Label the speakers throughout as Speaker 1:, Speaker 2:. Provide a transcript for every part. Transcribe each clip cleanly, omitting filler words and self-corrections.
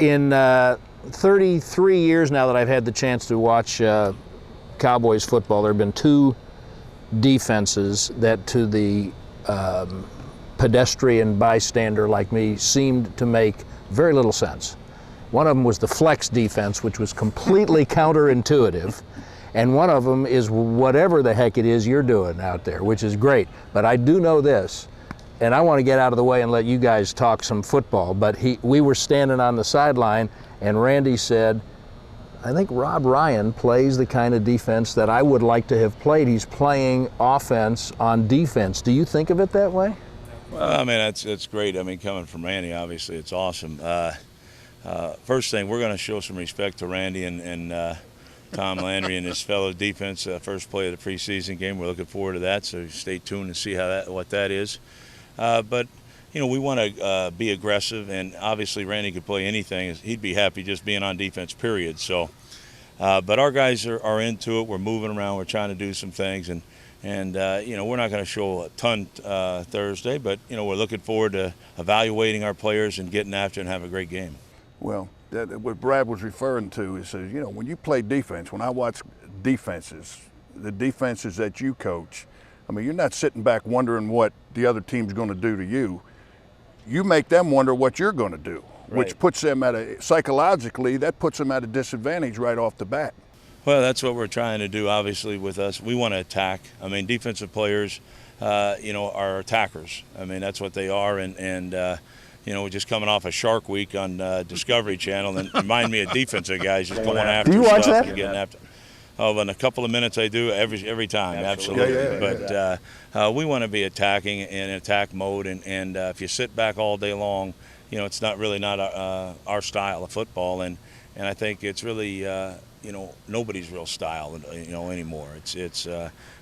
Speaker 1: In 33 years now that I've had the chance to watch Cowboys football, there have been two defenses that to the pedestrian bystander like me seemed to make very little sense. One of them was the flex defense, which was completely counterintuitive, and one of them is whatever the heck it is you're doing out there, which is great. But I do know this, and I want to get out of the way and let you guys talk some football, but we were standing on the sideline, and Randy said, I think Rob Ryan plays the kind of defense that I would like to have played. He's playing offense on defense. Do you think of it that way?
Speaker 2: Well, I mean, that's great. I mean, coming from Randy, obviously, it's awesome. First thing, we're going to show some respect to Randy and Tom Landry and his fellow defense. First play of the preseason game. We're looking forward to that, so stay tuned and see what that is. But you know, we want to be aggressive, and obviously Randy could play anything. He'd be happy just being on defense, period. So, but our guys are into it. We're moving around. We're trying to do some things, and you know, we're not going to show a ton Thursday, but you know, we're looking forward to evaluating our players and getting after it and have a great game.
Speaker 3: Well, what Brad was referring to is, you know, when you play defense, when I watch defenses, the defenses that you coach, I mean, you're not sitting back wondering what the other team's going to do to you. You make them wonder what you're going to do, which puts them psychologically, that puts them at a disadvantage right off the bat.
Speaker 2: Well, that's what we're trying to do, obviously, with us. We want to attack. I mean, defensive players, you know, are attackers. I mean, that's what they are, and you know, we're just coming off a Shark Week on Discovery Channel, and remind me of defensive guys just going after
Speaker 1: stuff. Do you watch that?
Speaker 2: And getting after. Oh, in a couple of minutes I do every time, absolutely. But we want to be attacking in attack mode, and if you sit back all day long, you know, it's not our style of football, and I think it's really you know, nobody's real style, you know, anymore. It's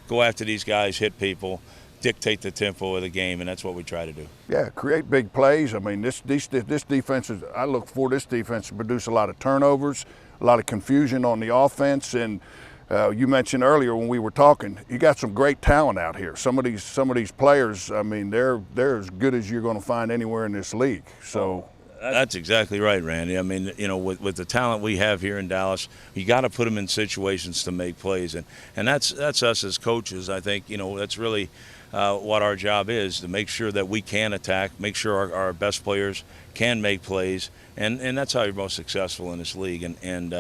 Speaker 2: go after these guys, hit people, dictate the tempo of the game, and that's what we try to do.
Speaker 3: Yeah, create big plays. I mean, this defense is, I look for this defense to produce a lot of turnovers, a lot of confusion on the offense, and you mentioned earlier when we were talking, you got some great talent out here. Some of these players, I mean, they're as good as you're going to find anywhere in this league. So.
Speaker 2: That's exactly right, Randy. I mean, you know, with the talent we have here in Dallas, you got to put them in situations to make plays, and that's us as coaches. I think, you know, that's really what our job is, to make sure that we can attack, make sure our best players can make plays, and that's how you're most successful in this league. And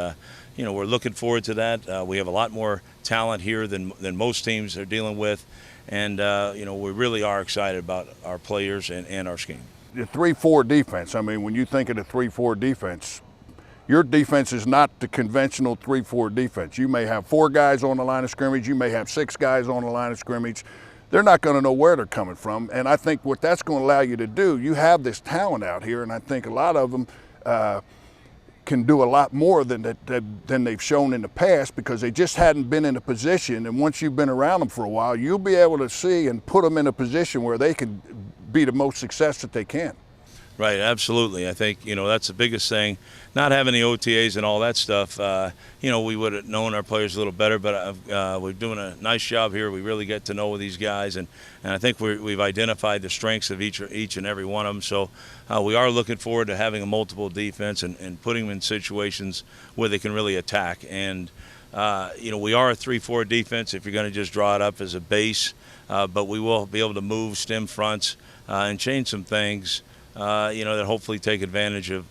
Speaker 2: you know, we're looking forward to that. We have a lot more talent here than most teams are dealing with, and you know, we really are excited about our players and our scheme.
Speaker 3: The 3-4 defense, I mean, when you think of the 3-4 defense, your defense is not the conventional 3-4 defense. You may have 4 guys on the line of scrimmage, you may have 6 guys on the line of scrimmage. They're not going to know where they're coming from, and I think what that's going to allow you to do, you have this talent out here, and I think a lot of them can do a lot more than they've shown in the past, because they just hadn't been in a position, and once you've been around them for a while, you'll be able to see and put them in a position where they can be the most success that they can.
Speaker 2: Right, absolutely. I think, you know, that's the biggest thing. Not having the OTAs and all that stuff, you know, we would have known our players a little better, but we're doing a nice job here. We really get to know these guys, and I think we've identified the strengths of each and every one of them. So we are looking forward to having a multiple defense and putting them in situations where they can really attack. And, you know, we are a 3-4 defense if you're going to just draw it up as a base, but we will be able to move stem fronts and change some things, you know, that hopefully take advantage of,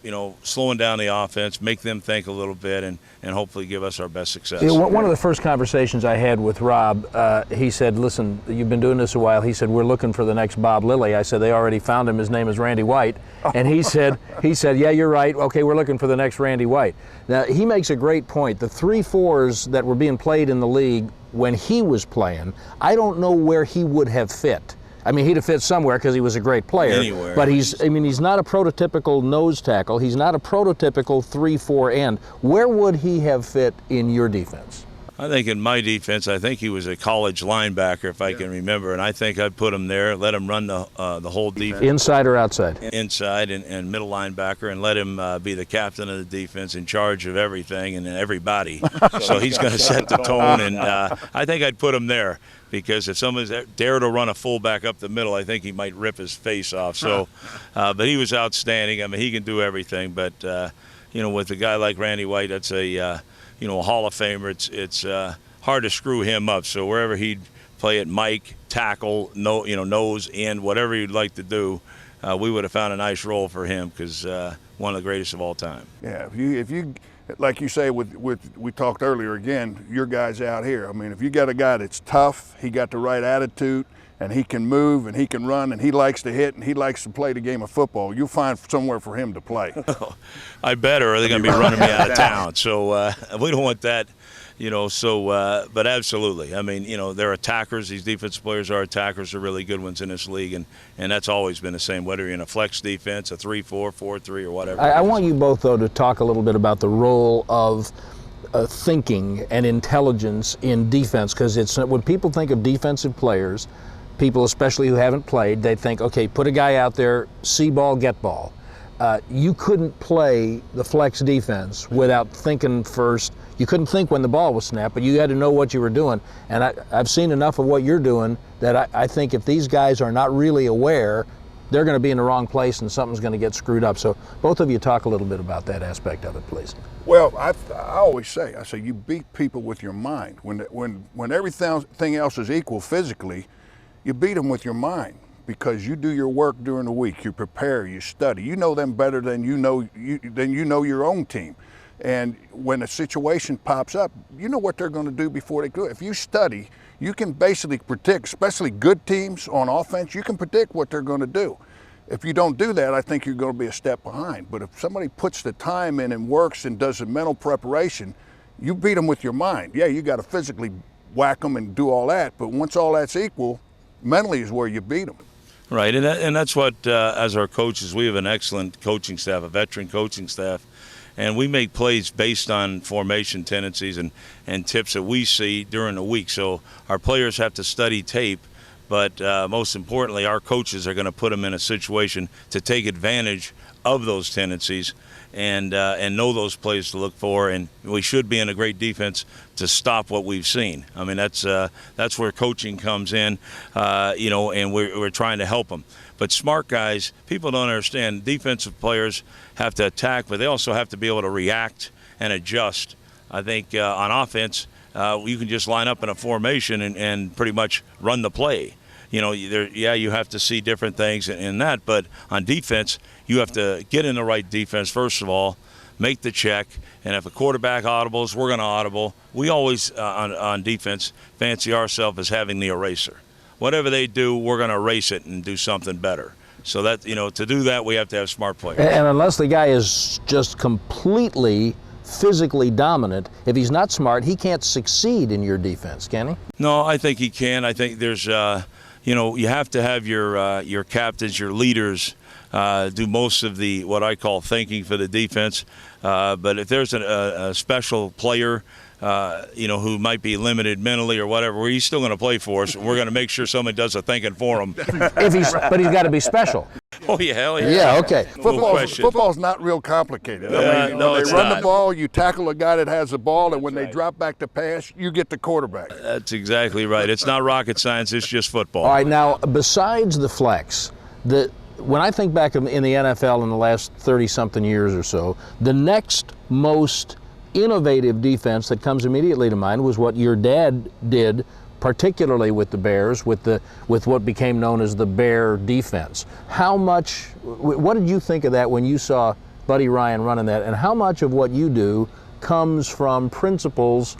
Speaker 2: you know, slowing down the offense, make them think a little bit, and hopefully give us our best success.
Speaker 1: You know, one of the first conversations I had with Rob, he said, listen, you've been doing this a while. He said, we're looking for the next Bob Lilly. I said, they already found him. His name is Randy White. And he said, yeah, you're right. Okay, we're looking for the next Randy White. Now, he makes a great point. The 3-4s that were being played in the league when he was playing, I don't know where he would have fit. I mean, he'd have fit somewhere because he was a great player.
Speaker 2: Anywhere.
Speaker 1: But he's not a prototypical nose tackle. He's not a prototypical 3-4 end. Where would he have fit in your defense?
Speaker 2: I think in my defense, I think he was a college linebacker, if I can remember, and I think I'd put him there, let him run the whole defense.
Speaker 1: Inside or outside?
Speaker 2: Inside and middle linebacker, and let him be the captain of the defense, in charge of everything and everybody. So he's going to set the tone, and I think I'd put him there, because if someone's dare to run a fullback up the middle, I think he might rip his face off. So, but he was outstanding. I mean, he can do everything, but with a guy like Randy White, that's a Hall of Famer. It's hard to screw him up. So wherever he'd play at Mike, tackle, nose, end, whatever he'd like to do, we would have found a nice role for him, because one of the greatest of all time.
Speaker 3: Yeah, if you like you say, we talked earlier again, your guys out here. I mean, if you got a guy that's tough, he got the right attitude, and he can move, and he can run, and he likes to hit, and he likes to play the game of football, you'll find somewhere for him to play.
Speaker 2: I bet, or they're going to be running me out of town. So we don't want that, but absolutely. I mean, they're attackers. These defensive players are attackers. They're really good ones in this league, and that's always been the same, whether you're in a flex defense, a 3-4, 4-3, or whatever.
Speaker 1: I want you both, though, to talk a little bit about the role of thinking and intelligence in defense, because it's when people think of defensive players, people especially who haven't played, they think, okay, put a guy out there, see ball, get ball. You couldn't play the flex defense without thinking first. You couldn't think when the ball was snapped, but you had to know what you were doing. And I've seen enough of what you're doing that I think if these guys are not really aware, they're going to be in the wrong place and something's going to get screwed up. So both of you talk a little bit about that aspect of it, please.
Speaker 3: Well, I always say, you beat people with your mind. When everything else is equal physically, you beat them with your mind, because you do your work during the week. You prepare, you study. You know them better than you know your own team. And when a situation pops up, you know what they're going to do before they do it. If you study, you can basically predict, especially good teams on offense, you can predict what they're going to do. If you don't do that, I think you're going to be a step behind. But if somebody puts the time in and works and does the mental preparation, you beat them with your mind. Yeah, you got to physically whack them and do all that, but once all that's equal, mentally is where you beat them.
Speaker 2: Right, and that's what, as our coaches, we have an excellent coaching staff, a veteran coaching staff, and we make plays based on formation tendencies and tips that we see during the week. So our players have to study tape, but most importantly, our coaches are going to put them in a situation to take advantage of those tendencies and know those plays to look for, and we should be in a great defense to stop what we've seen. I mean, that's where coaching comes in, and we're trying to help them. But smart guys, people don't understand, defensive players have to attack, but they also have to be able to react and adjust. I think on offense, you can just line up in a formation and pretty much run the play. You have to see different things in that, but on defense, you have to get in the right defense, first of all, make the check, and if a quarterback audibles, we're going to audible. We always, on defense, fancy ourselves as having the eraser. Whatever they do, we're going to erase it and do something better. So that, to do that, we have to have smart players.
Speaker 1: And unless the guy is just completely physically dominant, if he's not smart, he can't succeed in your defense, can he?
Speaker 2: No, I think he can. I think there's, you have to have your captains, your leaders, do most of the what I call thinking for the defense. But if there's a special player, who might be limited mentally or whatever, he's still going to play for us. We're going to make sure somebody does the thinking for him.
Speaker 1: But he's got to be special.
Speaker 2: Oh, yeah, hell yeah.
Speaker 1: Yeah, okay.
Speaker 3: Football's not real complicated.
Speaker 2: No,
Speaker 3: when
Speaker 2: it's
Speaker 3: they run
Speaker 2: not.
Speaker 3: the ball, you tackle a guy that has the ball, and when they drop back to pass, you get the quarterback.
Speaker 2: That's exactly right. It's not rocket science. It's just football.
Speaker 1: All right, now, besides the flex, when I think back in the NFL in the last 30-something years or so, the next most innovative defense that comes immediately to mind was what your dad did, particularly with the Bears, with what became known as the Bear defense. What did you think of that when you saw Buddy Ryan running that, and how much of what you do comes from principles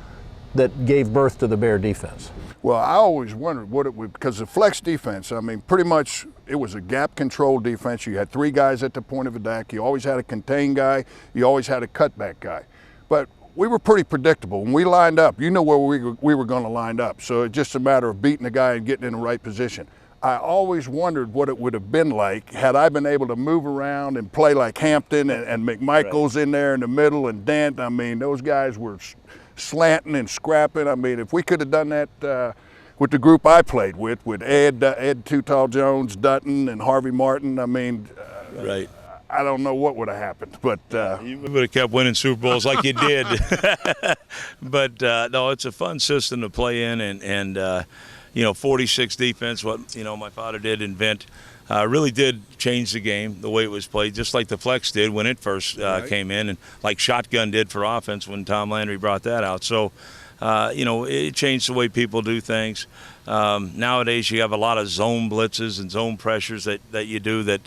Speaker 1: that gave birth to the Bear defense?
Speaker 3: Well, I always wondered what it would, because the flex defense, pretty much it was a gap control defense. You had three guys at the point of attack. You always had a contain guy. You always had a cutback guy. But we were pretty predictable. When we lined up, you know where we were going to line up. So it's just a matter of beating the guy and getting in the right position. I always wondered what it would have been like had I been able to move around and play like Hampton and McMichael's in there in the middle and Dent. Those guys were slanting and scrapping. I mean, if we could have done that with the group I played with Ed Too Tall Jones, Dutton, and Harvey Martin, I mean,
Speaker 2: Right.
Speaker 3: I don't know what would have happened, but
Speaker 2: You would have kept winning Super Bowls like you did. But no, it's a fun system to play in, and 46 defense, what my father did invent, really did change the game, the way it was played, just like the flex did when it first came in, and like shotgun did for offense when Tom Landry brought that out. So, it changed the way people do things. Nowadays, you have a lot of zone blitzes and zone pressures that you do that,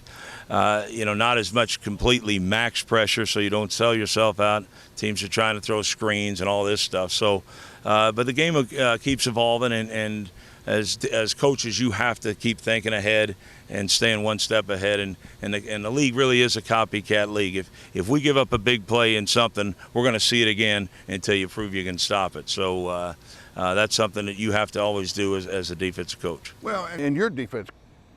Speaker 2: not as much completely max pressure, so you don't sell yourself out. Teams are trying to throw screens and all this stuff. So, but the game keeps evolving, and as coaches, you have to keep thinking ahead and staying one step ahead. And the league really is a copycat league. If we give up a big play in something, we're going to see it again until you prove you can stop it. So that's something that you have to always do as a defensive coach.
Speaker 3: well, and your defense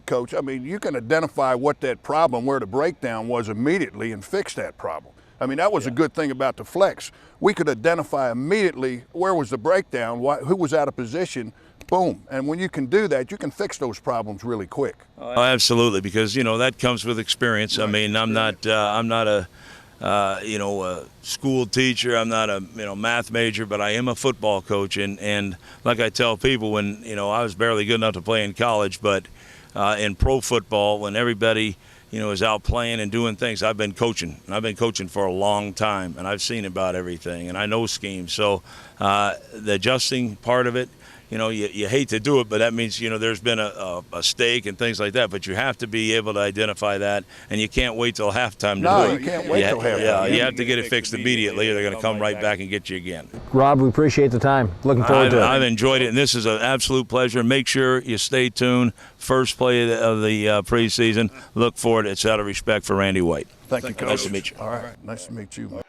Speaker 3: coach, I mean, you can identify what that problem, where the breakdown was immediately and fix that problem. I mean, that was a good thing about the flex. We could identify immediately where was the breakdown, who was out of position, boom. And when you can do that, you can fix those problems really quick.
Speaker 2: Oh, absolutely, because that comes with experience. Right. I mean, I'm not a school teacher. I'm not a math major, but I am a football coach. And like I tell people, when I was barely good enough to play in college, but in pro football, when everybody is out playing and doing things, I've been coaching, and I've been coaching for a long time, and I've seen about everything, and I know schemes. So the adjusting part of it, you hate to do it, but that means, there's been a mistake and things like that, but you have to be able to identify that, and you can't wait till halftime to do it.
Speaker 3: No, you can't wait till halftime.
Speaker 2: Yeah, you have to get it fixed immediately, or they're going to come right back and get you again.
Speaker 1: Rob, we appreciate the time. Looking forward to it.
Speaker 2: I've enjoyed it, and this is an absolute pleasure. Make sure you stay tuned. First play of the preseason. Look for it. It's out of respect for Randy White.
Speaker 3: Thank you, Coach.
Speaker 2: Nice to meet you.
Speaker 3: All right, nice to meet you.